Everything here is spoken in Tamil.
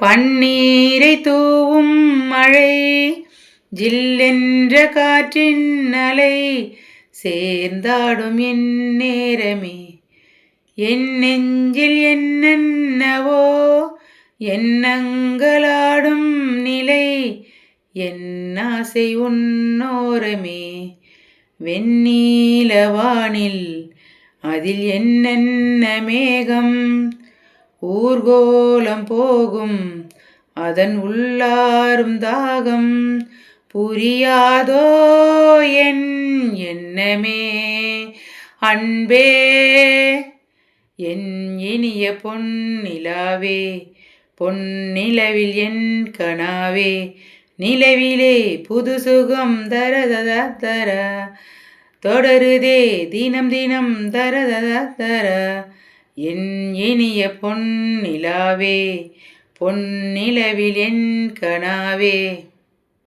பன்னீரை தூவும் மழை ஜில்லென்ற காற்றின் அலை சேர்ந்தாடும் என் நேரமே என் நெஞ்சில் என்னென்னவோ எண்ணங்களாடும் நிலை என் ஆசை உன்னோரமே வெண்ணீலவானில் அதில் என்னென்ன மேகம் ஊர்கோலம் போகும் அதன் உள்ளாரும் தாகம் புரியாதோ என் எண்ணமே அன்பே என் இனிய பொன்னிலாவே பொன்னிலவில் என் கனாவே நிலவிலே புது சுகம் தரதத தர தொடருதே தினம் தினம் தரதத தர என் இனிய பொன்னிலாவே பொன்னிலவில் என் கனாவே